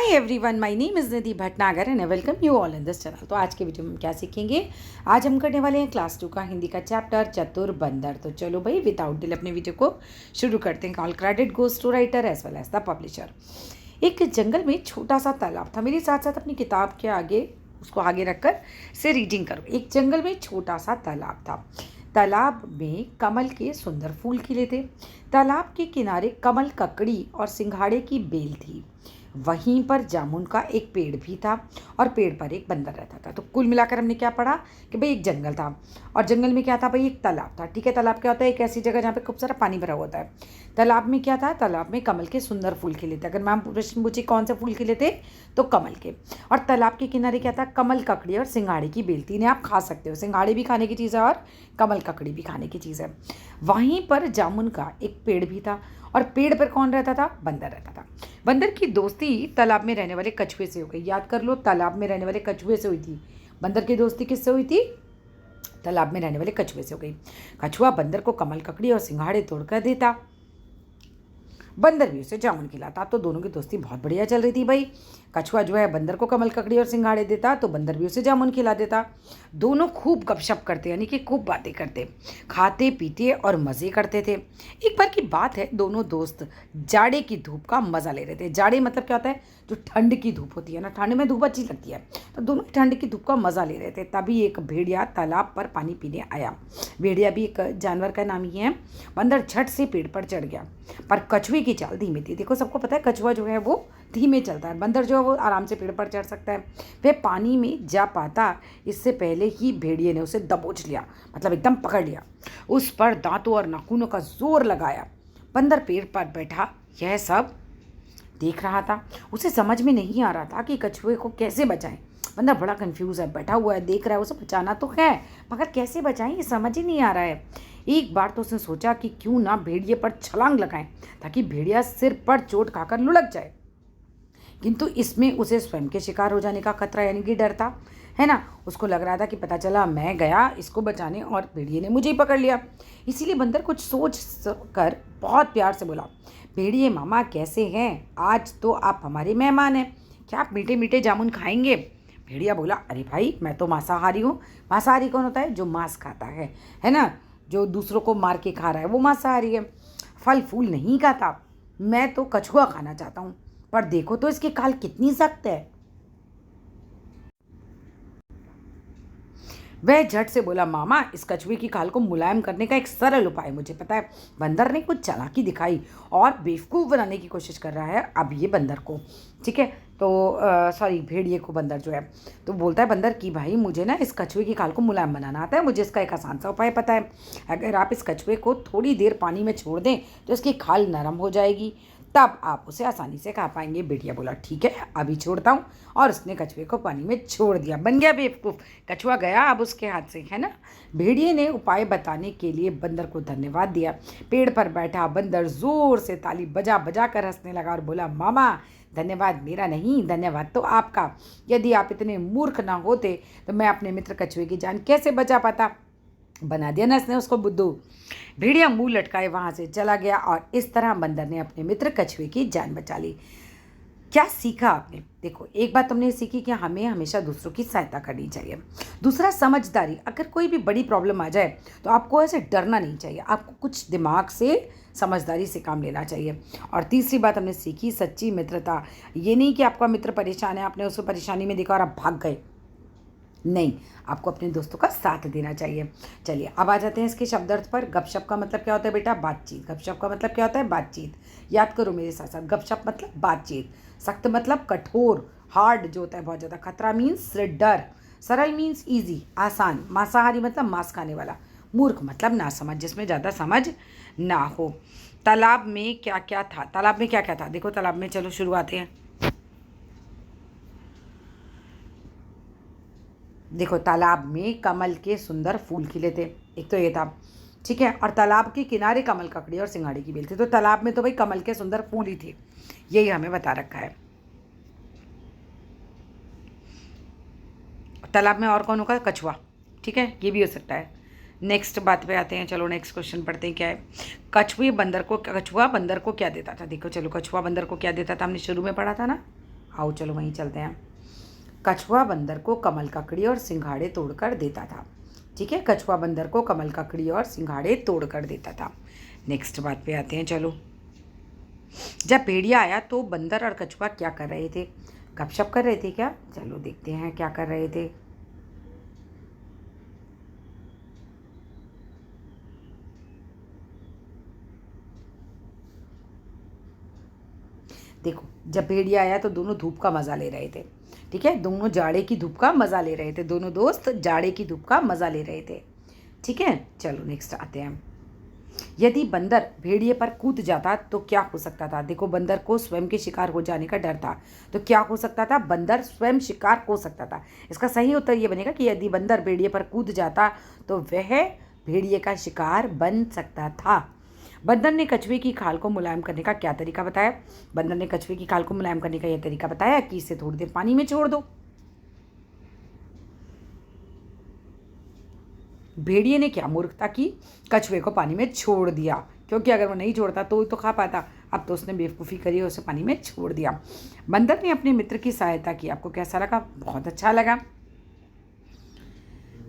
Hi everyone, my name is Nidhi Bhatnagar and I welcome you all in this channel. तो आज के video में हम क्या सीखेंगे? आज हम करने वाले हैं क्लास 2 का हिंदी का चैप्टर चतुर बंदर। तो चलो भाई विदाउट डिले अपने वीडियो को शुरू करते हैं। All credit goes to writer as well as the publisher. एक जंगल में छोटा सा तालाब था। मेरे साथ साथ अपनी किताब के आगे उसको आगे रखकर से रीडिंग करो। एक जंगल में छोटा सा तालाब था। तालाब में कमल के सुंदर फूल खिले थे। तालाब के किनारे कमल ककड़ी और सिंघाड़े की बेल थी। वहीं पर जामुन का एक पेड़ भी था और पेड़ पर एक बंदर रहता था। तो कुल मिलाकर हमने क्या पढ़ा कि भाई एक जंगल था और जंगल में क्या था भाई, एक तालाब था। ठीक है, तालाब क्या होता है? एक ऐसी जगह जहाँ पे खूब सारा पानी भरा होता है। तालाब में क्या था? तालाब में कमल के सुंदर फूल खिले थे। अगर मैम प्रश्न पूछे कौन से फूल खिले थे, तो कमल के। और तालाब के किनारे क्या था? कमल ककड़ी और सिंघाड़े की बेल थी। इन्हें आप खा सकते हो। सिंघाड़े भी खाने की चीज़ है और कमल ककड़ी भी खाने की चीज़ है। वहीं पर जामुन का एक पेड़ भी था और पेड़ पर कौन रहता था? बंदर रहता था। बंदर की दोस्ती तालाब में रहने वाले कछुए से हो गई। याद कर लो, तालाब में रहने वाले कछुए से हुई थी। बंदर की दोस्ती किससे हुई थी? तालाब में रहने वाले कछुए से हो गई। कछुआ बंदर को कमल ककड़ी और सिंघाड़े तोड़कर देता, बंदर भी उसे जामुन खिलाता। तो दोनों की दोस्ती बहुत बढ़िया चल रही थी भाई। कछुआ जो है बंदर को कमल ककड़ी और सिंघाड़े देता, तो बंदर भी उसे जामुन खिला देता। दोनों खूब गपशप करते, यानी कि खूब बातें करते, खाते पीते और मज़े करते थे। एक बार की बात है, दोनों दोस्त जाड़े की धूप का मज़ा ले रहे थे। जाड़े मतलब क्या होता है? जो ठंड की धूप होती है ना, ठंड में धूप अच्छी लगती है, तो दोनों ठंड की धूप का मज़ा ले रहे थे। तभी एक भेड़िया तालाब पर पानी पीने आया। भेड़िया भी एक जानवर का नाम ही है। बंदर झट से पेड़ पर चढ़ गया, पर कछुए की चाल धीमी थी। देखो, सबको पता है कछुआ जो है वो धीमे चलता है, बंदर जो है वो आराम से पेड़ पर चढ़ सकता है। वह पानी में जा पाता इससे पहले ही भेड़िए ने उसे दबोच लिया, मतलब एकदम पकड़ लिया। उस पर दांतों और नाखूनों का जोर लगाया। बंदर पेड़ पर बैठा यह सब देख रहा था। उसे समझ में नहीं आ रहा था कि कछुए को कैसे बचाएं। बंदर बड़ा कंफ्यूज है, बैठा हुआ है, देख रहा है। उसे बचाना तो है, मगर कैसे बचाएं ये समझ ही नहीं आ रहा है। एक बार तो उसने सोचा कि क्यों ना भेड़िए पर छलांग लगाएं, ताकि भेड़िया सिर पर चोट खाकर लुढ़क जाए। किंतु इसमें उसे स्वयं के शिकार हो जाने का खतरा, यानी कि डर था, है ना। उसको लग रहा था कि पता चला मैं गया इसको बचाने और भेड़िए ने मुझे ही पकड़ लिया। इसीलिए बंदर कुछ सोच कर बहुत प्यार से बोला, भेड़िए मामा कैसे हैं? आज तो आप हमारे मेहमान हैं, क्या आप मीठे मीठे जामुन खाएंगे? भेड़िया बोला, अरे भाई मैं तो मांसाहारी हूँ। मांसाहारी कौन होता है? जो मांस खाता है ना, जो दूसरों को मार के खा रहा है वो मांसाहारी है। फल फूल नहीं खाता, मैं तो कछुआ खाना चाहता हूँ, पर देखो तो इसकी खाल कितनी सख्त है। वह झट से बोला, मामा इस कछुए की खाल को मुलायम करने का एक सरल उपाय मुझे पता है। बंदर ने कुछ चालाकी दिखाई और बेवकूफ़ बनाने की कोशिश कर रहा है अब ये बंदर को। ठीक है, तो सॉरी भेड़िए को बंदर जो है। तो बोलता है बंदर कि भाई मुझे ना इस कछुए की खाल को मुलायम बनाना आता है, मुझे इसका एक आसान सा उपाय पता है। अगर आप इस कछुए को थोड़ी देर पानी में छोड़ दें तो इसकी खाल नरम हो जाएगी, तब आप उसे आसानी से खा पाएंगे। भेड़िया बोला, ठीक है अभी छोड़ता हूँ, और उसने कछुए को पानी में छोड़ दिया। बन गया बेवकूफ़, कछुआ गया अब उसके हाथ से, है ना। भेड़िए ने उपाय बताने के लिए बंदर को धन्यवाद दिया। पेड़ पर बैठा बंदर जोर से ताली बजा बजा कर हंसने लगा और बोला, मामा धन्यवाद मेरा नहीं, धन्यवाद तो आपका। यदि आप इतने मूर्ख ना होते तो मैं अपने मित्र कछुए की जान कैसे बचा पाता। बना दिया ना इसने उसको बुद्धू। भेड़िया मुंह लटकाए वहां से चला गया और इस तरह बंदर ने अपने मित्र कछुए की जान बचा ली। क्या सीखा आपने? देखो, एक बात तुमने सीखी कि हमें हमेशा दूसरों की सहायता करनी चाहिए। दूसरा, समझदारी। अगर कोई भी बड़ी प्रॉब्लम आ जाए तो आपको ऐसे डरना नहीं चाहिए, आपको कुछ दिमाग से समझदारी से काम लेना चाहिए। और तीसरी बात हमने सीखी, सच्ची मित्रता। ये नहीं कि आपका मित्र परेशान है, आपने उसको परेशानी में देखा और आप भाग गए, नहीं, आपको अपने दोस्तों का साथ देना चाहिए। चलिए अब आ जाते हैं इसके शब्दार्थ पर। गपशप का मतलब क्या होता है बेटा? बातचीत। गपशप का मतलब क्या होता है? बातचीत। याद करो मेरे साथ साथ, गपशप मतलब बातचीत। सख्त मतलब कठोर, हार्ड जो होता है बहुत ज़्यादा। खतरा मीन्स डर। सरल मीन्स ईजी, आसान। मांसाहारी मतलब मांस खाने वाला। मूर्ख मतलब ना समझ, जिसमें ज़्यादा समझ ना हो। तालाब में क्या क्या था? तालाब में क्या क्या था? देखो तालाब में, चलो शुरुआत है। देखो, तालाब में कमल के सुंदर फूल खिले थे, एक तो ये था। ठीक है, और तालाब के किनारे कमल ककड़ी और सिंघाड़े की बेल थी। तो तालाब में तो भाई कमल के सुंदर फूल ही थे, यही हमें बता रखा है। तालाब में और कौन होगा? कछुआ। ठीक है, ये भी हो सकता है। नेक्स्ट बात पे आते हैं, चलो नेक्स्ट क्वेश्चन पढ़ते हैं। क्या है? कछुआ बंदर को क्या देता था? देखो चलो, कछुआ बंदर को क्या देता था? हमने शुरू में पढ़ा था ना, आओ चलो वहीं चलते हैं। कछुआ बंदर को कमल ककड़ी और सिंघाड़े तोड़कर देता था। ठीक है, कछुआ बंदर को कमल ककड़ी और सिंघाड़े तोड़कर देता था। नेक्स्ट बात पे आते हैं। चलो, जब भेड़िया आया तो बंदर और कछुआ क्या कर रहे थे? गपशप कर रहे थे क्या? चलो देखते हैं क्या कर रहे थे। देखो, जब भेड़िया आया तो दोनों धूप का मज़ा ले रहे थे। ठीक है, दोनों जाड़े की धूप का मज़ा ले रहे थे, दोनों दोस्त जाड़े की धूप का मज़ा ले रहे थे। ठीक है, चलो नेक्स्ट आते हैं। यदि बंदर भेड़िए पर कूद जाता तो क्या हो सकता था? देखो, बंदर को स्वयं के शिकार हो जाने का डर था, तो क्या हो सकता था? बंदर स्वयं शिकार हो सकता था। इसका सही उत्तर ये बनेगा कि यदि बंदर भेड़िए पर कूद जाता तो वह भेड़िए का शिकार बन सकता था। बंदर ने कछुए की खाल को मुलायम करने का क्या तरीका बताया? बंदर ने कछुए की खाल को मुलायम करने का यह तरीका बताया कि इसे थोड़ी देर पानी में छोड़ दो। भेड़िए ने क्या मूर्खता की? कछुए को पानी में छोड़ दिया, क्योंकि अगर वो नहीं छोड़ता तो खा पाता। अब तो उसने बेवकूफ़ी करी और उसे पानी में छोड़ दिया। बंदर ने अपने मित्र की सहायता की। आपको कैसा लगा? बहुत अच्छा लगा।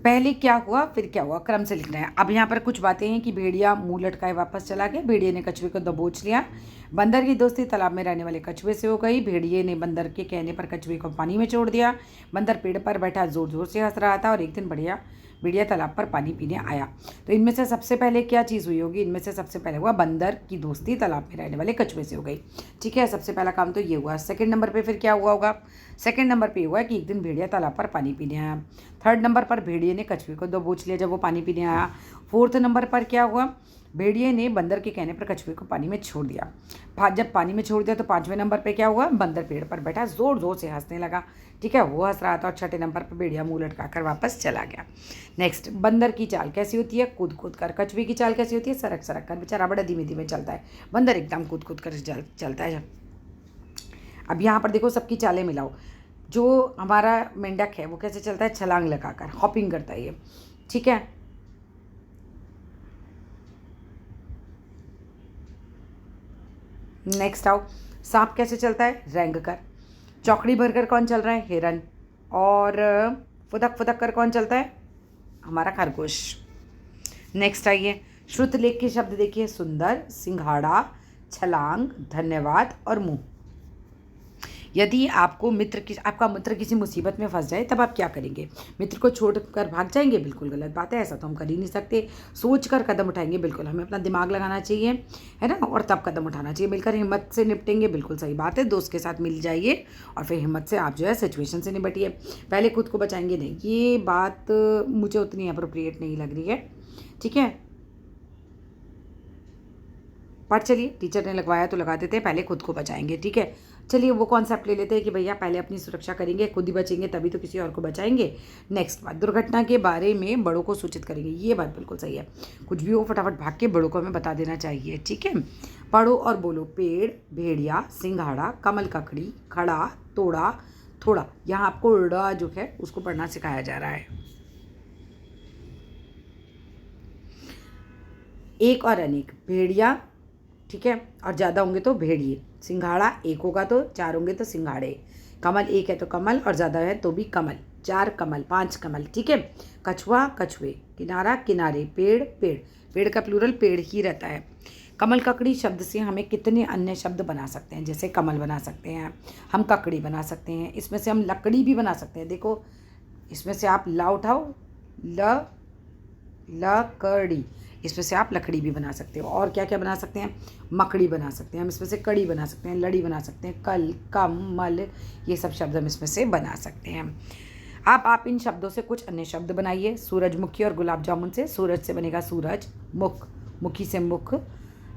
पहले क्या हुआ फिर क्या हुआ, क्रम से लिखना है। अब यहाँ पर कुछ बातें हैं कि भेड़िया मुंह लटकाए वापस चला गया। भेड़िए ने कछुए को दबोच लिया। बंदर की दोस्ती तालाब में रहने वाले कछुए से हो गई। भेड़िए ने बंदर के कहने पर कछुए को पानी में छोड़ दिया। बंदर पेड़ पर बैठा जोर जोर से हंस रहा था और एक दिन भेड़िया तालाब पर पानी पीने आया। तो इनमें से सबसे पहले क्या चीज़ हुई होगी? इनमें से सबसे पहले हुआ बंदर की दोस्ती तालाब में रहने वाले कछुए से हो गई। ठीक है, सबसे पहला काम तो ये हुआ। सेकंड नंबर पे फिर क्या हुआ होगा? सेकंड नंबर पे हुआ कि एक दिन भेड़िया तालाब पर पानी पीने आया। थर्ड नंबर पर भेड़िए ने कछुए को दबोच लिया जब वो पानी पीने आया। फोर्थ नंबर पर क्या हुआ? भेड़िए ने बंदर के कहने पर कछुए को पानी में छोड़ दिया। जब पानी में छोड़ दिया तो पांचवें नंबर पे क्या हुआ? बंदर पेड़ पर बैठा जोर जोर से हंसने लगा। ठीक है, वो हंस रहा था। और छठे नंबर पर भेड़िया मुंह लटका कर वापस चला गया। नेक्स्ट, बंदर की चाल कैसी होती है? कूद कूद कर। कछुए की चाल कैसी होती है? सरक सरक कर। बेचारा बड़ा धीमे धीमे चलता है, बंदर एकदम कूद कूद कर चलता है। अब यहाँ पर देखो, सबकी चालें मिलाओ। जो हमारा मेंढक है वो कैसे चलता है? छलांग लगाकर, हॉपिंग करता है ये। ठीक है, नेक्स्ट आओ। सांप कैसे चलता है? रेंग कर। चौकड़ी भरकर कौन चल रहा है? हिरन। और फुदक फुदक कर कौन चलता है? हमारा खरगोश। नेक्स्ट आइए, श्रुतलेख के शब्द देखिए। सुंदर, सिंघाड़ा, छलांग, धन्यवाद और मुंह। यदि आपका मित्र किसी मुसीबत में फंस जाए तब आप क्या करेंगे? मित्र को छोड़कर भाग जाएंगे? बिल्कुल गलत बात है, ऐसा तो हम कर ही नहीं सकते। सोच कर कदम उठाएंगे, बिल्कुल हमें अपना दिमाग लगाना चाहिए, है ना, और तब कदम उठाना चाहिए। मिलकर हिम्मत से निपटेंगे, बिल्कुल सही बात है। दोस्त के साथ मिल जाइए और फिर हिम्मत से आप जो है सिचुएशन से निपटिए। पहले खुद को बचाएंगे नहीं, ये बात मुझे उतनी अप्रोप्रिएट नहीं लग रही है। ठीक है, पर चलिए, टीचर ने लगवाया तो लगा देते हैं, पहले खुद को बचाएंगे। ठीक है, चलिए वो कॉन्सेप्ट ले लेते हैं कि भैया पहले अपनी सुरक्षा करेंगे, खुद ही बचेंगे तभी तो किसी और को बचाएंगे। नेक्स्ट बात, दुर्घटना के बारे में बड़ों को सूचित करेंगे। ये बात बिल्कुल सही है, कुछ भी हो फटाफट भाग के बड़ों को हमें बता देना चाहिए। ठीक है, पढ़ो और बोलो। पेड़, भेड़िया, सिंघाड़ा, कमल ककड़ी, खड़ा, तोड़ा, थोड़ा। यहाँ आपको ड़ जो है उसको पढ़ना सिखाया जा रहा है। एक और अनेक, भेड़िया, ठीक है, और ज़्यादा होंगे तो भेड़िए। सिंघाड़ा एक होगा तो चार होंगे तो सिंघाड़े। कमल एक है तो कमल, और ज़्यादा है तो भी कमल। चार कमल, पांच कमल। ठीक है, कछुआ कछुए, किनारा किनारे, पेड़ पेड़। पेड़ का प्लूरल पेड़ ही रहता है। कमल ककड़ी शब्द से हमें कितने अन्य शब्द बना सकते हैं? जैसे कमल बना सकते हैं, हम ककड़ी बना सकते हैं, इसमें से हम लकड़ी भी बना सकते हैं। देखो, इसमें से आप ला उठाओ, लकड़ी, इसमें से आप लकड़ी भी बना सकते हो। और क्या क्या बना सकते हैं? मकड़ी बना सकते हैं हम, इसमें से कड़ी बना सकते हैं, लड़ी बना सकते हैं, कल, कमल, ये सब शब्द हम इसमें से बना सकते हैं। अब आप इन शब्दों से कुछ अन्य शब्द बनाइए। सूरजमुखी और गुलाब जामुन से, सूरज से बनेगा सूरज, मुख, मुखी से मुख।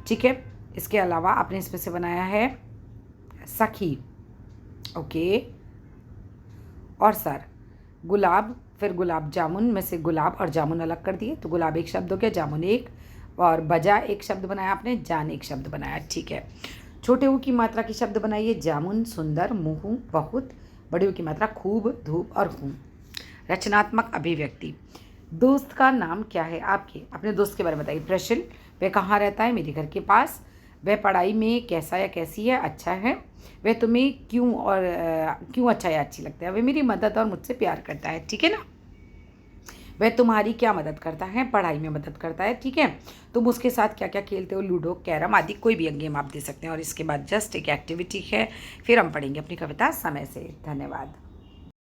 ठीक है, इसके अलावा आपने इसमें से बनाया है सखी, ओके, और सर, गुलाब, फिर गुलाब जामुन में से गुलाब और जामुन अलग कर दिए तो गुलाब एक शब्द हो गया, जामुन एक, और बजा एक शब्द बनाया आपने, जान एक शब्द बनाया। ठीक है, छोटे ऊ की मात्रा के शब्द बनाइए। जामुन, सुंदर, मुँह, बहुत। बड़े ऊ की मात्रा खूब, धूप और खून। रचनात्मक अभिव्यक्ति। दोस्त का नाम क्या है आपके? अपने दोस्त के बारे में बताइए। प्रश्न, वह कहाँ रहता है? मेरे घर के पास। वह पढ़ाई में कैसा या कैसी है, अच्छा है। वह तुम्हें क्यों अच्छा या अच्छी लगता है, वह मेरी मदद और मुझसे प्यार करता है, ठीक है ना। वह तुम्हारी क्या मदद करता है, पढ़ाई में मदद करता है, ठीक है। तुम उसके साथ क्या क्या खेलते हो, लूडो, कैरम आदि कोई भी गेम आप दे सकते हैं। और इसके बाद जस्ट एक एक्टिविटी है, फिर हम पढ़ेंगे अपनी कविता समय से। धन्यवाद।